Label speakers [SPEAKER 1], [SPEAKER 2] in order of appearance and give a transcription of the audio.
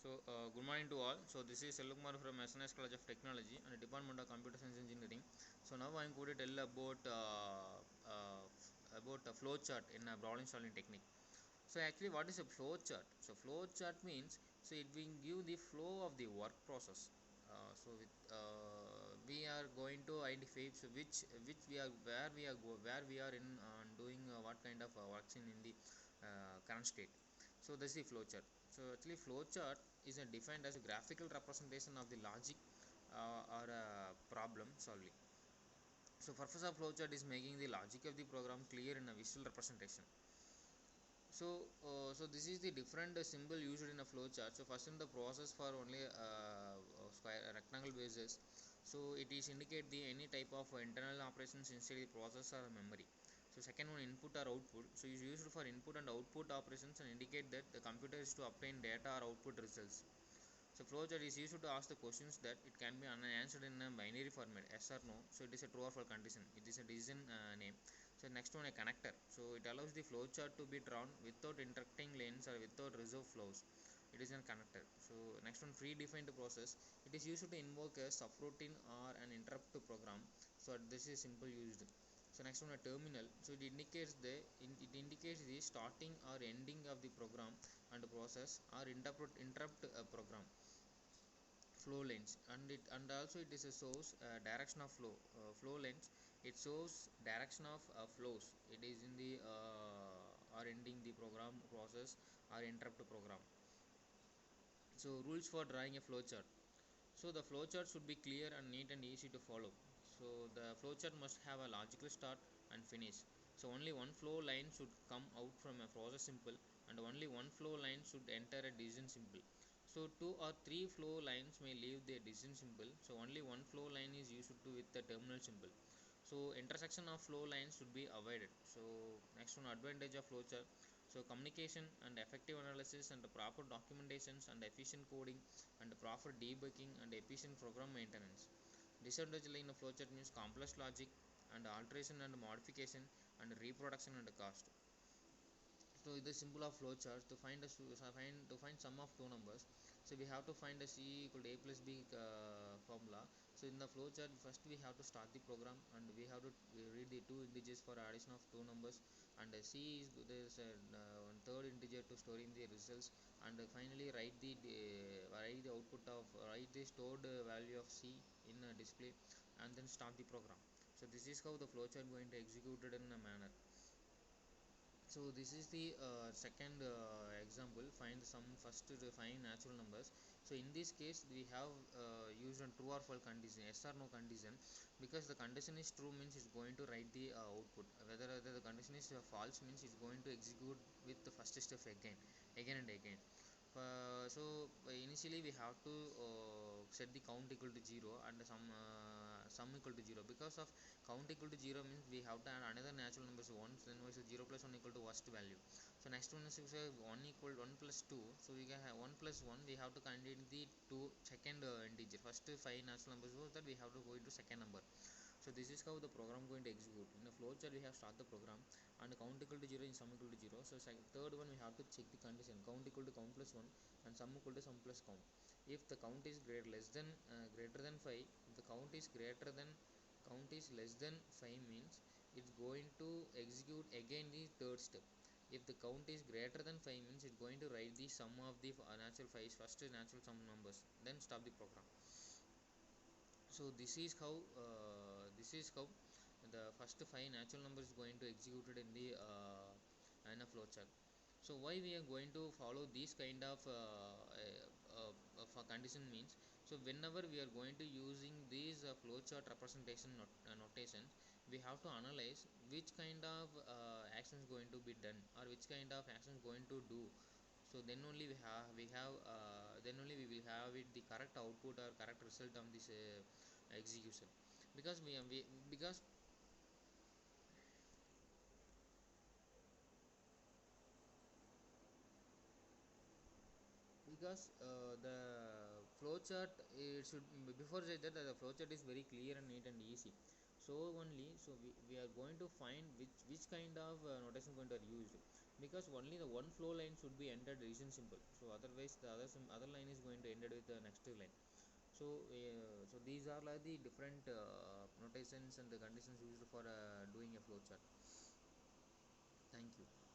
[SPEAKER 1] Good morning to all. So, this is Selkumar from SNS College of Technology and Department of Computer Science Engineering. So, now I am going to tell about a flow chart in a problem solving technique. So, actually, what is a flow chart? So, flow chart means it will give the flow of the work process. We are going to identify which we are where we are in doing what kind of works in the current state. So, this is the flow chart. So, actually, flow chart is defined as a graphical representation of the logic or problem solving. So, purpose of flowchart is making the logic of the program clear in a visual representation. So this is the different symbol used in a flowchart. So first in the process for only square rectangle basis. So it is indicate the any type of internal operations inside the process or memory. So second one, input or output. So is used for input and output operations and indicate that the computer is to obtain data or output results. So flowchart is used to ask the questions that it can be answered in a binary format, yes or no. So it is a true or false condition. It is a decision name. So next one, a connector. So it allows the flowchart to be drawn without interacting lanes or without reserve flows. It is a connector. So next one, predefined process. It is used to invoke a subroutine or an interrupt to program. So this is simple used. So next one, a terminal. So it indicates the starting or ending of the program and process or interrupt a program. Flow lines, and also it is a source direction of flow lines. It shows direction of flows. It is in the or ending the program process or interrupt program. So rules for drawing a flowchart. So the flowchart should be clear and neat and easy to follow. So the flowchart must have a logical start and finish. So only one flow line should come out from a process symbol and only one flow line should enter a decision symbol. So two or three flow lines may leave the decision symbol. So only one flow line is used to with the terminal symbol. So intersection of flow lines should be avoided. So next one, advantage of flowchart. So communication and effective analysis and the proper documentations and efficient coding and the proper debugging and efficient program maintenance. Disadvantage in a flowchart means complex logic and alteration and modification and reproduction and cost. So the symbol of flowchart to find sum of two numbers. So we have to find a c equal to a plus b formula. So in the flowchart, first we have to start the program and we have to read the two integers for addition of two numbers, and c is there is a one third integer to storing the results, and finally write the output of write the stored value of c in a display, and then start the program. So this is how the flowchart going to executed in a manner. So this is the second example. Find some first to find natural numbers. So in this case we have used a true or false condition, yes or no condition, because the condition is true means it's going to write the output. Whether the condition is false means it's going to execute with the first step again and again. Initially we have to set the count equal to 0 and sum equal to 0. Because of count equal to 0 means we have to add another natural numbers 1, then 0 plus 1 equal to worst value. So next one is 1 equal 1 plus 2. So we can have 1 plus 1, we have to convert the two second integer. First 5 natural numbers was that we have to go into second number. So this is how the program going to execute. In the flowchart we have start the program and count equal to 0 and sum equal to 0. So third one we have to check the condition, count equal to count plus 1 and sum equal to sum plus count. If the count is greater than 5, if the count is less than 5 means it's going to execute again the third step. If the count is greater than 5 means it's going to write the sum of the natural 5 first natural sum numbers, then stop the program. So this is how the first 5 natural numbers is going to executed in the in a flowchart. So why we are going to follow these kind of condition means, so whenever we are going to using these flowchart representation notation, we have to analyze which kind of action is going to be done or which kind of action is going to do. So then only then only we will have it the correct output or correct result on this execution. Because we because the flowchart, it should before that the flowchart is very clear and neat and easy. So only, so we are going to find which kind of notation going to are used. because only the one flow line should be entered reason simple, so otherwise the other line is going to end with the next line. So these are like the different notations and the conditions used for doing a flow chart. Thank you.